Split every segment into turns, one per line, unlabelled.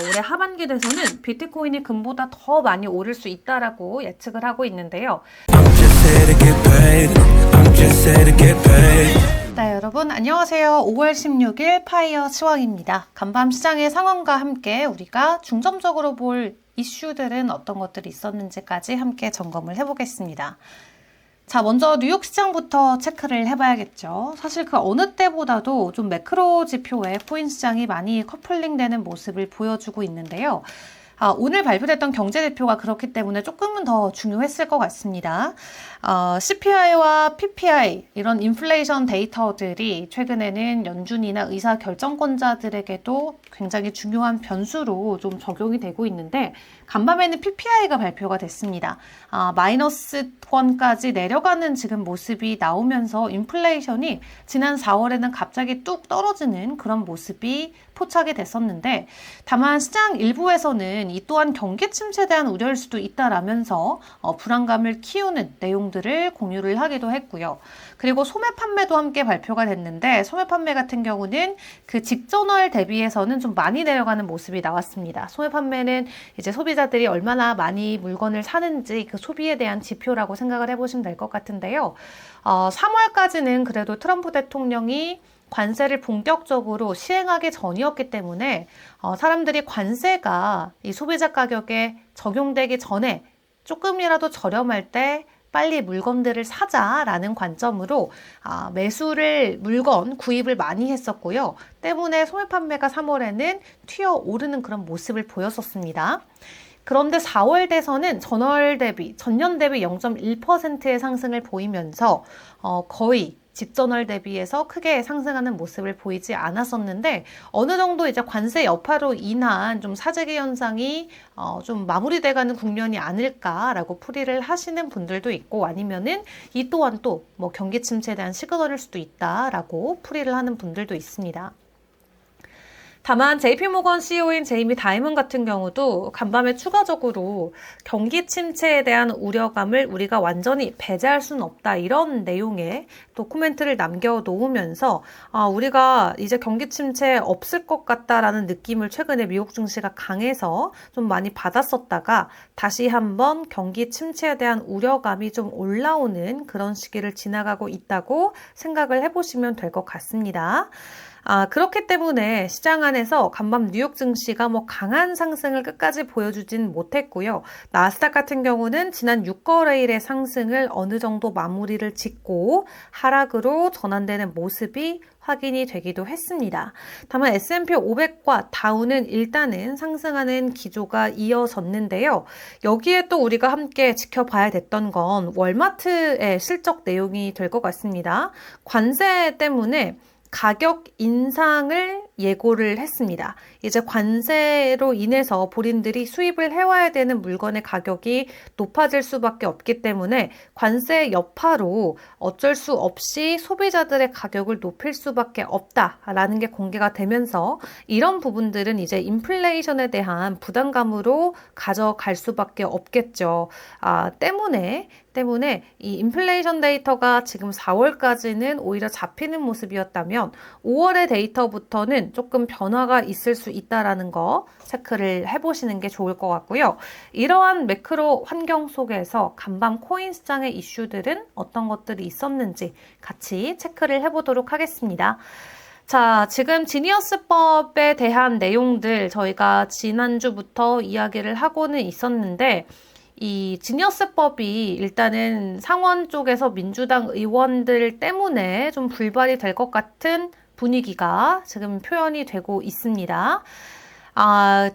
올해 하반기 돼서는 비트코인이 금보다 더 많이 오를 수 있다라고 예측을 하고 있는데요. 네, 여러분 안녕하세요. 5월 16일 파이어 시황입니다. 간밤 시장의 상황과 함께 우리가 중점적으로 볼 이슈들은 어떤 것들이 있었는지까지 함께 점검을 해보겠습니다. 자, 먼저 뉴욕 시장부터 체크를 해봐야겠죠. 사실 그 어느 때보다도 좀 매크로 지표에 코인 시장이 많이 커플링 되는 모습을 보여주고 있는데요. 오늘 발표됐던 경제지표가 그렇기 때문에 조금은 더 중요했을 것 같습니다. CPI와 PPI 이런 인플레이션 데이터들이 최근에는 연준이나 의사 결정권자들에게도 굉장히 중요한 변수로 좀 적용이 되고 있는데 간밤에는 PPI가 발표가 됐습니다. 마이너스 1까지 내려가는 지금 모습이 나오면서 인플레이션이 지난 4월에는 갑자기 뚝 떨어지는 그런 모습이 포착이 됐었는데 다만 시장 일부에서는 이 또한 경기 침체에 대한 우려일 수도 있다라면서 불안감을 키우는 내용들을 공유를 하기도 했고요. 그리고 소매 판매도 함께 발표가 됐는데 소매 판매 같은 경우는 그 직전월 대비해서는 좀 많이 내려가는 모습이 나왔습니다. 소매 판매는 이제 소비자들이 얼마나 많이 물건을 사는지 그 소비에 대한 지표라고 생각을 해보시면 될 것 같은데요. 3월까지는 그래도 트럼프 대통령이 관세를 본격적으로 시행하기 전이었기 때문에 사람들이 관세가 이 소비자 가격에 적용되기 전에 조금이라도 저렴할 때 빨리 물건들을 사자라는 관점으로 물건 구입을 많이 했었고요. 때문에 소매 판매가 3월에는 튀어 오르는 그런 모습을 보였었습니다. 그런데 4월 돼서는 전년 대비 0.1%의 상승을 보이면서 거의 직전월 대비해서 크게 상승하는 모습을 보이지 않았었는데 어느 정도 이제 관세 여파로 인한 좀 사재기 현상이 좀 마무리돼가는 국면이 아닐까라고 풀이를 하시는 분들도 있고 아니면은 이 또한 또 뭐 경기 침체에 대한 시그널일 수도 있다라고 풀이를 하는 분들도 있습니다. 다만 JP모건 CEO인 제이미 다이먼 같은 경우도 간밤에 추가적으로 경기 침체에 대한 우려감을 우리가 완전히 배제할 수는 없다 이런 내용의 또 코멘트를 남겨놓으면서 우리가 이제 경기 침체 없을 것 같다라는 느낌을 최근에 미국 증시가 강해서 좀 많이 받았었다가 다시 한번 경기 침체에 대한 우려감이 좀 올라오는 그런 시기를 지나가고 있다고 생각을 해보시면 될 것 같습니다. 그렇기 때문에 시장 안에서 간밤 뉴욕 증시가 뭐 강한 상승을 끝까지 보여주진 못했고요. 나스닥 같은 경우는 지난 6거래일의 상승을 어느 정도 마무리를 짓고 하락으로 전환되는 모습이 확인이 되기도 했습니다. 다만 S&P 500과 다우는 일단은 상승하는 기조가 이어졌는데요. 여기에 또 우리가 함께 지켜봐야 됐던 건 월마트의 실적 내용이 될 것 같습니다. 관세 때문에 가격 인상을 예고를 했습니다. 이제 관세로 인해서 본인들이 수입을 해와야 되는 물건의 가격이 높아질 수밖에 없기 때문에 관세 여파로 어쩔 수 없이 소비자들의 가격을 높일 수밖에 없다라는 게 공개가 되면서 이런 부분들은 이제 인플레이션에 대한 부담감으로 가져갈 수밖에 없겠죠. 때문에 이 인플레이션 데이터가 지금 4월까지는 오히려 잡히는 모습이었다면 5월의 데이터부터는 조금 변화가 있을 수 있다라는 거 체크를 해보시는 게 좋을 것 같고요. 이러한 매크로 환경 속에서 간밤 코인 시장의 이슈들은 어떤 것들이 있었는지 같이 체크를 해보도록 하겠습니다. 자, 지금 지니어스법에 대한 내용들 저희가 지난주부터 이야기를 하고는 있었는데 이 지니어스법이 일단은 상원 쪽에서 민주당 의원들 때문에 좀 불발이 될 것 같은 분위기가 지금 표현이 되고 있습니다.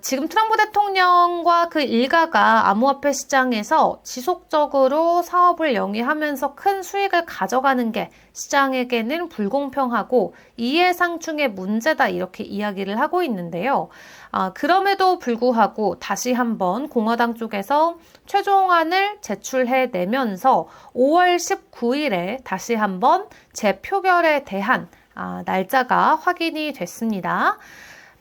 지금 트럼프 대통령과 그 일가가 암호화폐 시장에서 지속적으로 사업을 영위하면서 큰 수익을 가져가는 게 시장에게는 불공평하고 이해상충의 문제다 이렇게 이야기를 하고 있는데요. 그럼에도 불구하고 다시 한번 공화당 쪽에서 최종안을 제출해내면서 5월 19일에 다시 한번 재표결에 대한 날짜가 확인이 됐습니다.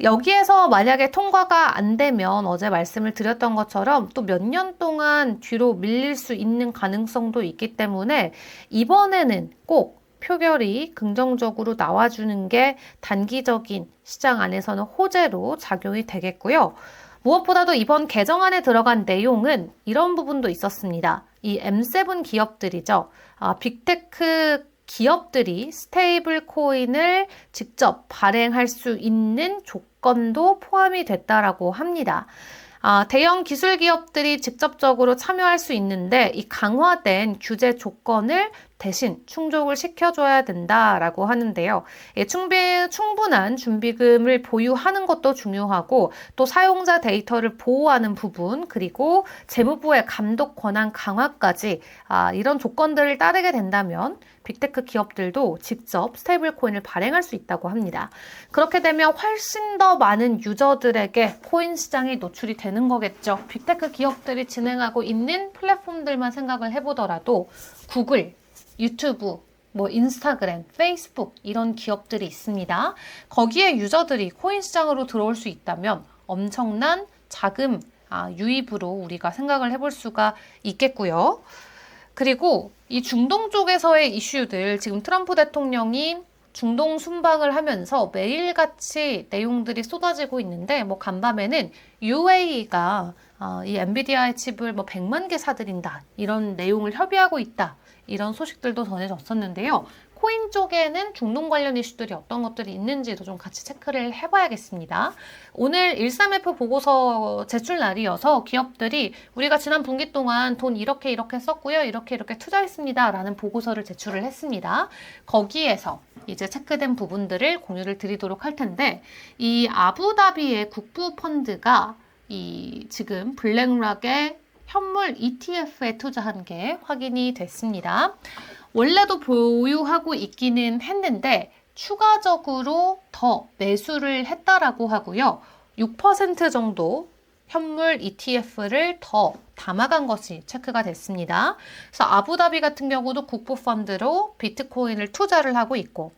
여기에서 만약에 통과가 안 되면 어제 말씀을 드렸던 것처럼 또 몇 년 동안 뒤로 밀릴 수 있는 가능성도 있기 때문에 이번에는 꼭 표결이 긍정적으로 나와주는 게 단기적인 시장 안에서는 호재로 작용이 되겠고요. 무엇보다도 이번 개정안에 들어간 내용은 이런 부분도 있었습니다. 이 M7 기업들이죠. 빅테크 기업들이 스테이블 코인을 직접 발행할 수 있는 조건도 포함이 됐다라고 합니다. 대형 기술 기업들이 직접적으로 참여할 수 있는데 이 강화된 규제 조건을 대신 충족을 시켜줘야 된다라고 하는데요. 충분한 준비금을 보유하는 것도 중요하고 또 사용자 데이터를 보호하는 부분 그리고 재무부의 감독 권한 강화까지 이런 조건들을 따르게 된다면 빅테크 기업들도 직접 스테이블 코인을 발행할 수 있다고 합니다. 그렇게 되면 훨씬 더 많은 유저들에게 코인 시장이 노출이 되는 거겠죠. 빅테크 기업들이 진행하고 있는 플랫폼들만 생각을 해보더라도 구글, 유튜브, 인스타그램, 페이스북 이런 기업들이 있습니다. 거기에 유저들이 코인 시장으로 들어올 수 있다면 엄청난 자금 유입으로 우리가 생각을 해볼 수가 있겠고요. 그리고 이 중동 쪽에서의 이슈들 지금 트럼프 대통령이 중동 순방을 하면서 매일같이 내용들이 쏟아지고 있는데 간밤에는 UAE가 이 엔비디아의 칩을 100만 개 사들인다 이런 내용을 협의하고 있다 이런 소식들도 전해졌었는데요. 코인 쪽에는 중동 관련 이슈들이 어떤 것들이 있는지도 좀 같이 체크를 해봐야겠습니다. 오늘 13F 보고서 제출 날이어서 기업들이 우리가 지난 분기 동안 돈 이렇게 썼고요. 이렇게 투자했습니다. 라는 보고서를 제출을 했습니다. 거기에서 이제 체크된 부분들을 공유를 드리도록 할 텐데 이 아부다비의 국부 펀드가 지금 블랙락의 현물 ETF에 투자한 게 확인이 됐습니다. 원래도 보유하고 있기는 했는데 추가적으로 더 매수를 했다라고 하고요. 6% 정도 현물 ETF를 더 담아간 것이 체크가 됐습니다. 그래서 아부다비 같은 경우도 국부펀드로 비트코인을 투자를 하고 있고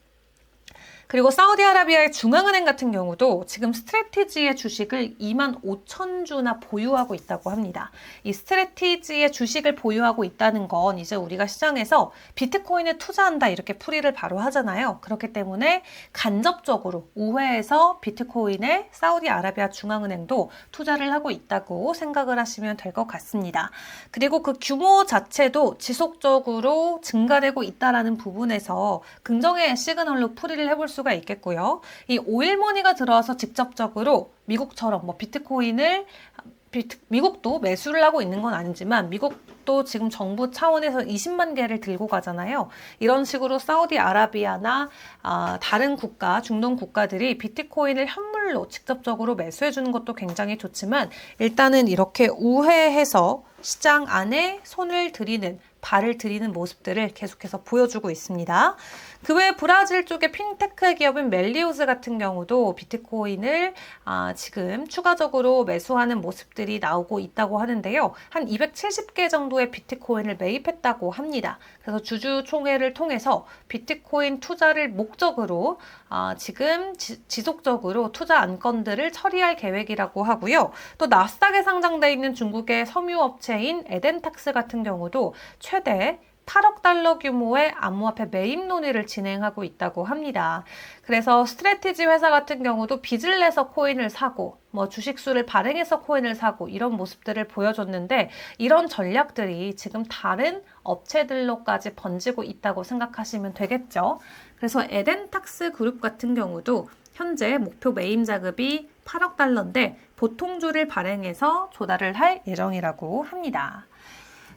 그리고 사우디아라비아의 중앙은행 같은 경우도 지금 스트래티지의 주식을 25,000주나 보유하고 있다고 합니다. 이 스트래티지의 주식을 보유하고 있다는 건 이제 우리가 시장에서 비트코인에 투자한다 이렇게 풀이를 바로 하잖아요. 그렇기 때문에 간접적으로 우회해서 비트코인에 사우디아라비아 중앙은행도 투자를 하고 있다고 생각을 하시면 될 것 같습니다. 그리고 그 규모 자체도 지속적으로 증가되고 있다는 부분에서 긍정의 시그널로 풀이를 해볼 수가 있겠고요. 이 오일머니가 들어와서 직접적으로 미국처럼 비트코인을 미국도 매수를 하고 있는 건 아니지만 미국도 지금 정부 차원에서 20만 개를 들고 가잖아요. 이런 식으로 사우디아라비아나 다른 국가, 중동 국가들이 비트코인을 현물로 직접적으로 매수해 주는 것도 굉장히 좋지만 일단은 이렇게 우회해서 시장 안에 발을 들이는 모습들을 계속해서 보여주고 있습니다. 그 외에 브라질 쪽의 핀테크 기업인 멜리우스 같은 경우도 비트코인을 지금 추가적으로 매수하는 모습들이 나오고 있다고 하는데요. 한 270개 정도의 비트코인을 매입했다고 합니다. 그래서 주주총회를 통해서 비트코인 투자를 목적으로 지금 지속적으로 투자 안건들을 처리할 계획이라고 하고요. 또 나스닥에 상장돼 있는 중국의 섬유업체인 에덴탁스 같은 경우도 최대 8억 달러 규모의 암호화폐 매입 논의를 진행하고 있다고 합니다. 그래서 스트래티지 회사 같은 경우도 빚을 내서 코인을 사고 주식수를 발행해서 코인을 사고 이런 모습들을 보여줬는데 이런 전략들이 지금 다른 업체들로까지 번지고 있다고 생각하시면 되겠죠. 그래서 에덴탁스 그룹 같은 경우도 현재 목표 매입 자금이 8억 달러인데 보통주를 발행해서 조달을 할 예정이라고 합니다.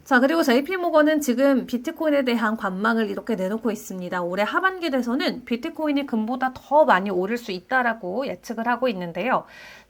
자, 그리고 JP모건은 지금 비트코인에 대한 관망을 이렇게 내놓고 있습니다. 올해 하반기 돼서는 비트코인이 금보다 더 많이 오를 수 있다라고 예측을 하고 있는데요.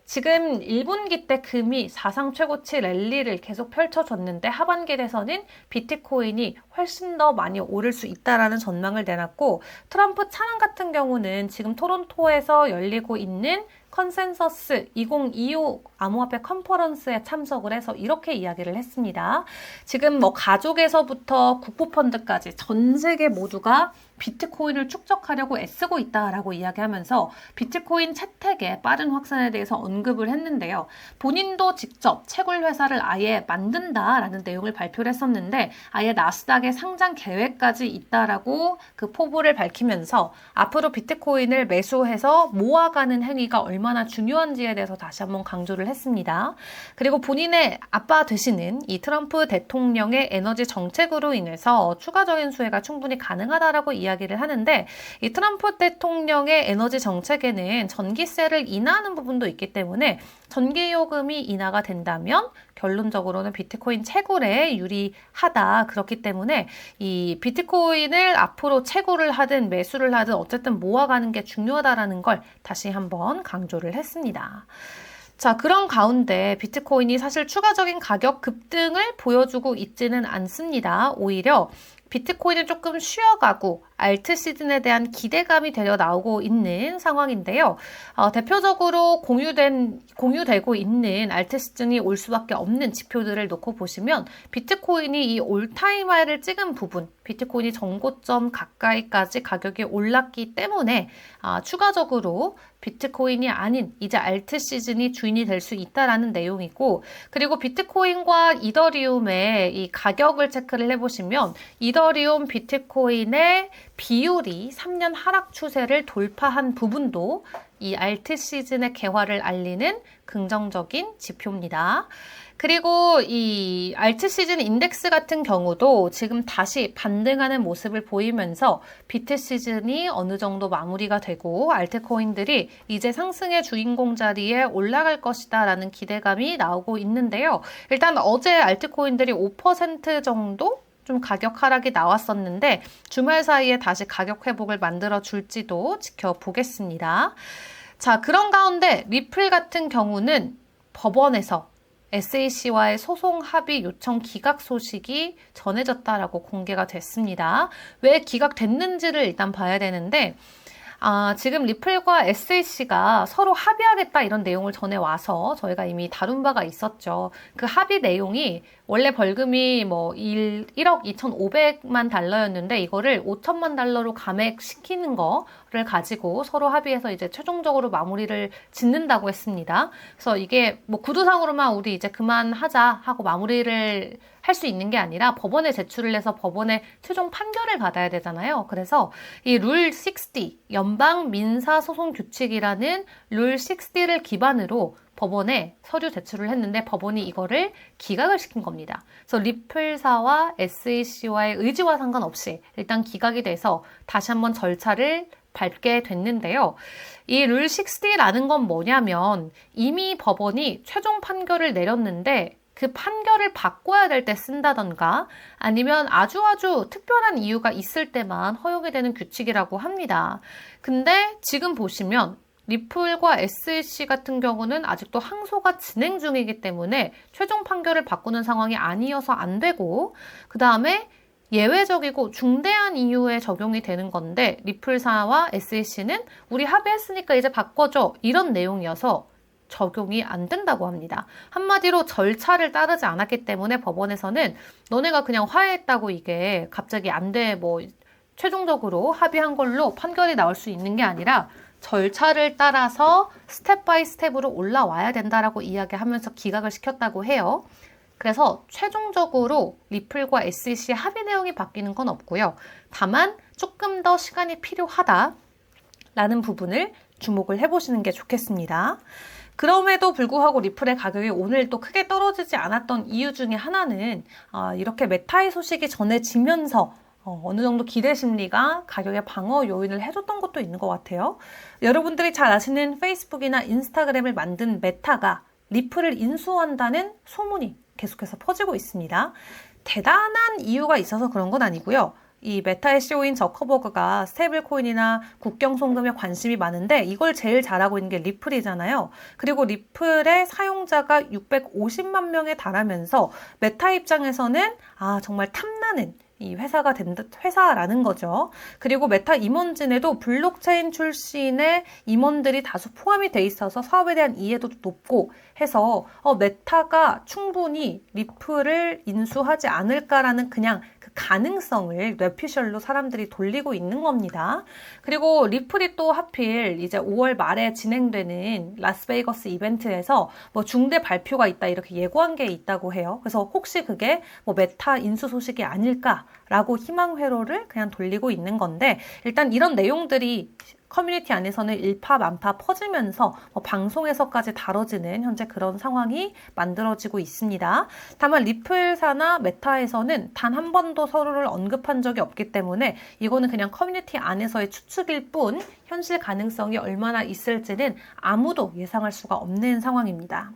지금 1분기 때 금이 사상 최고치 랠리를 계속 펼쳐줬는데 하반기 돼서는 비트코인이 훨씬 더 많이 오를 수 있다라는 전망을 내놨고 트럼프 차관 같은 경우는 지금 토론토에서 열리고 있는 컨센서스 2025 암호화폐 컨퍼런스에 참석을 해서 이렇게 이야기를 했습니다. 지금 가족에서부터 국부펀드까지 전 세계 모두가 비트코인을 축적하려고 애쓰고 있다라고 이야기하면서 비트코인 채택의 빠른 확산에 대해서 언급을 했는데요. 본인도 직접 채굴 회사를 아예 만든다라는 내용을 발표를 했었는데 아예 나스닥에 상장 계획까지 있다라고 그 포부를 밝히면서 앞으로 비트코인을 매수해서 모아가는 행위가 얼마나 중요한지에 대해서 다시 한번 강조를 했습니다. 그리고 본인의 아빠 되시는 이 트럼프 대통령의 에너지 정책으로 인해서 추가적인 수혜가 충분히 가능하다라고 이야기를 하는데 이 트럼프 대통령의 에너지 정책에는 전기세를 인하하는 부분도 있기 때문에 전기요금이 인하가 된다면 결론적으로는 비트코인 채굴에 유리하다. 그렇기 때문에 이 비트코인을 앞으로 채굴을 하든 매수를 하든 어쨌든 모아가는 게 중요하다라는 걸 다시 한번 강조를 했습니다. 자, 그런 가운데 비트코인이 사실 추가적인 가격 급등을 보여주고 있지는 않습니다. 오히려 비트코인은 조금 쉬어가고 알트 시즌에 대한 기대감이 되어 나오고 있는 상황인데요. 대표적으로 공유되고 있는 알트 시즌이 올 수밖에 없는 지표들을 놓고 보시면 비트코인이 이 올타임 하이를 찍은 부분, 비트코인이 전고점 가까이까지 가격이 올랐기 때문에 추가적으로 비트코인이 아닌 이제 알트 시즌이 주인이 될 수 있다라는 내용이고, 그리고 비트코인과 이더리움의 이 가격을 체크를 해보시면 이더리움 비트코인의 비율이 3년 하락 추세를 돌파한 부분도 이 알트 시즌의 개화를 알리는 긍정적인 지표입니다. 그리고 이 알트 시즌 인덱스 같은 경우도 지금 다시 반등하는 모습을 보이면서 비트 시즌이 어느 정도 마무리가 되고 알트코인들이 이제 상승의 주인공 자리에 올라갈 것이다 라는 기대감이 나오고 있는데요. 일단 어제 알트코인들이 5% 정도 좀 가격 하락이 나왔었는데 주말 사이에 다시 가격 회복을 만들어 줄지도 지켜보겠습니다. 자, 그런 가운데 리플 같은 경우는 법원에서 SEC와의 소송 합의 요청 기각 소식이 전해졌다라고 공개가 됐습니다. 왜 기각됐는지를 일단 봐야 되는데 지금 리플과 SEC가 서로 합의하겠다 이런 내용을 전해와서 저희가 이미 다룬 바가 있었죠. 그 합의 내용이 원래 벌금이 뭐 1억 2,500만 달러였는데 이거를 5천만 달러로 감액시키는 거를 가지고 서로 합의해서 이제 최종적으로 마무리를 짓는다고 했습니다. 그래서 이게 뭐 구두상으로만 우리 이제 그만하자 하고 마무리를 할 수 있는 게 아니라 법원에 제출을 해서 법원의 최종 판결을 받아야 되잖아요. 그래서 이 룰 60, 연방 민사 소송 규칙이라는 룰 60를 기반으로 법원에 서류 제출을 했는데 법원이 이거를 기각을 시킨 겁니다. 그래서 리플사와 SEC와의 의지와 상관없이 일단 기각이 돼서 다시 한번 절차를 밟게 됐는데요. 이 룰 60라는 건 뭐냐면 이미 법원이 최종 판결을 내렸는데 그 판결을 바꿔야 될 때 쓴다던가 아니면 아주 특별한 이유가 있을 때만 허용이 되는 규칙이라고 합니다. 근데 지금 보시면 리플과 SEC 같은 경우는 아직도 항소가 진행 중이기 때문에 최종 판결을 바꾸는 상황이 아니어서 안 되고, 그 다음에 예외적이고 중대한 이유에 적용이 되는 건데 리플사와 SEC는 우리 합의했으니까 이제 바꿔줘 이런 내용이어서 적용이 안 된다고 합니다. 한마디로 절차를 따르지 않았기 때문에 법원에서는 너네가 그냥 화해했다고 이게 갑자기 안 돼, 뭐 최종적으로 합의한 걸로 판결이 나올 수 있는 게 아니라 절차를 따라서 스텝 바이 스텝으로 올라와야 된다라고 이야기하면서 기각을 시켰다고 해요. 그래서 최종적으로 리플과 SEC 합의 내용이 바뀌는 건 없고요. 다만 조금 더 시간이 필요하다라는 부분을 주목을 해보시는 게 좋겠습니다. 그럼에도 불구하고 리플의 가격이 오늘 또 크게 떨어지지 않았던 이유 중에 하나는 이렇게 메타의 소식이 전해지면서 어느 정도 기대 심리가 가격의 방어 요인을 해줬던 것도 있는 것 같아요. 여러분들이 잘 아시는 페이스북이나 인스타그램을 만든 메타가 리플을 인수한다는 소문이 계속해서 퍼지고 있습니다. 대단한 이유가 있어서 그런 건 아니고요. 이 메타의 CEO인 저커버그가 스테이블 코인이나 국경 송금에 관심이 많은데 이걸 제일 잘하고 있는 게 리플이잖아요. 그리고 리플의 사용자가 650만 명에 달하면서 메타 입장에서는 정말 탐나는 이 회사라는 거죠. 그리고 메타 임원진에도 블록체인 출신의 임원들이 다수 포함이 돼 있어서 사업에 대한 이해도도 높고 해서 메타가 충분히 리플을 인수하지 않을까라는 그냥 그 가능성을 뇌피셜로 사람들이 돌리고 있는 겁니다. 그리고 리플이 또 하필 이제 5월 말에 진행되는 라스베이거스 이벤트에서 뭐 중대 발표가 있다 이렇게 예고한 게 있다고 해요. 그래서 혹시 그게 뭐 메타 인수 소식이 아닐까라고 희망 회로를 그냥 돌리고 있는 건데, 일단 이런 내용들이 커뮤니티 안에서는 일파만파 퍼지면서 방송에서까지 다뤄지는 현재 그런 상황이 만들어지고 있습니다. 다만 리플사나 메타에서는 단 한 번도 서로를 언급한 적이 없기 때문에 이거는 그냥 커뮤니티 안에서의 추측일 뿐 현실 가능성이 얼마나 있을지는 아무도 예상할 수가 없는 상황입니다.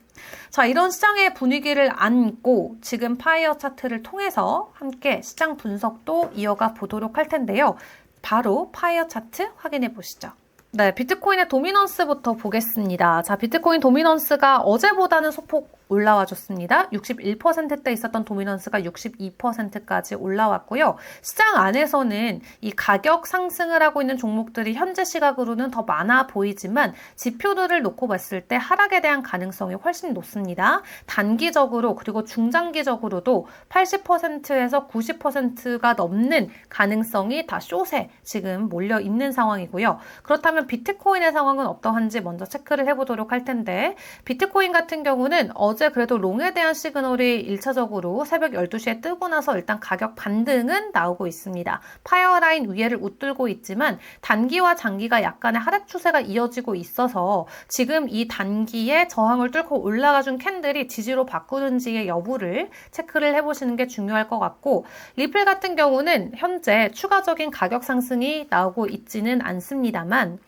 자, 이런 시장의 분위기를 안고 지금 파이어 차트를 통해서 함께 시장 분석도 이어가 보도록 할 텐데요. 바로 파이어 차트 확인해 보시죠. 네, 비트코인의 도미넌스부터 보겠습니다. 자, 비트코인 도미넌스가 어제보다는 소폭 올라와 줬습니다. 61%대 있었던 도미넌스가 62%까지 올라왔고요. 시장 안에서는 이 가격 상승을 하고 있는 종목들이 현재 시각으로는 더 많아 보이지만 지표들을 놓고 봤을 때 하락에 대한 가능성이 훨씬 높습니다. 단기적으로 그리고 중장기적으로도 80%에서 90%가 넘는 가능성이 다 숏에 지금 몰려 있는 상황이고요. 그렇다면 비트코인의 상황은 어떠한지 먼저 체크를 해보도록 할 텐데, 비트코인 같은 경우는 어제 그래도 롱에 대한 시그널이 1차적으로 새벽 12시에 뜨고 나서 일단 가격 반등은 나오고 있습니다. 파이어라인 위에를 웃돌고 있지만 단기와 장기가 약간의 하락 추세가 이어지고 있어서 지금 이 단기에 저항을 뚫고 올라가준 캔들이 지지로 바꾸는지의 여부를 체크를 해보시는 게 중요할 것 같고, 리플 같은 경우는 현재 추가적인 가격 상승이 나오고 있지는 않습니다만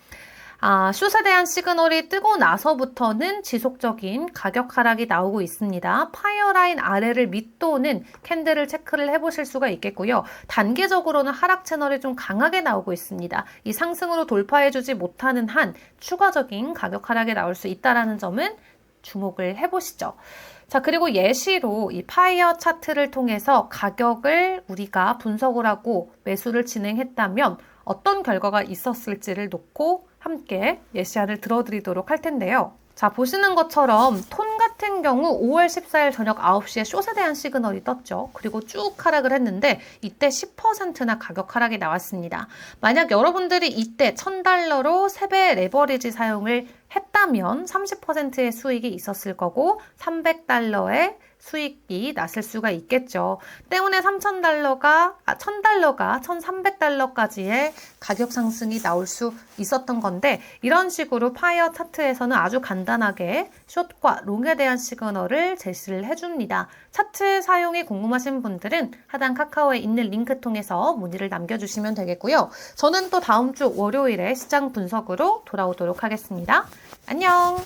숏에 대한 시그널이 뜨고 나서부터는 지속적인 가격 하락이 나오고 있습니다. 파이어라인 아래를 밑도는 캔들을 체크를 해보실 수가 있겠고요. 단기적으로는 하락 채널이 좀 강하게 나오고 있습니다. 이 상승으로 돌파해주지 못하는 한 추가적인 가격 하락이 나올 수 있다는 점은 주목을 해보시죠. 자, 그리고 예시로 이 파이어 차트를 통해서 가격을 우리가 분석을 하고 매수를 진행했다면 어떤 결과가 있었을지를 놓고 함께 예시안을 들어드리도록 할 텐데요. 자, 보시는 것처럼 톤 같은 경우 5월 14일 저녁 9시에 숏에 대한 시그널이 떴죠. 그리고 쭉 하락을 했는데 이때 10%나 가격 하락이 나왔습니다. 만약 여러분들이 이때 $1,000로 3배 레버리지 사용을 했다면 30%의 수익이 있었을 거고 $300의 수익이 났을 수가 있겠죠. 때문에 $1,000가 1,300달러까지의 가격 상승이 나올 수 있었던 건데, 이런 식으로 파이어 차트에서는 아주 간단하게 숏과 롱에 대한 시그널을 제시를 해줍니다. 차트 사용이 궁금하신 분들은 하단 카카오에 있는 링크 통해서 문의를 남겨주시면 되겠고요. 저는 또 다음 주 월요일에 시장 분석으로 돌아오도록 하겠습니다. 안녕!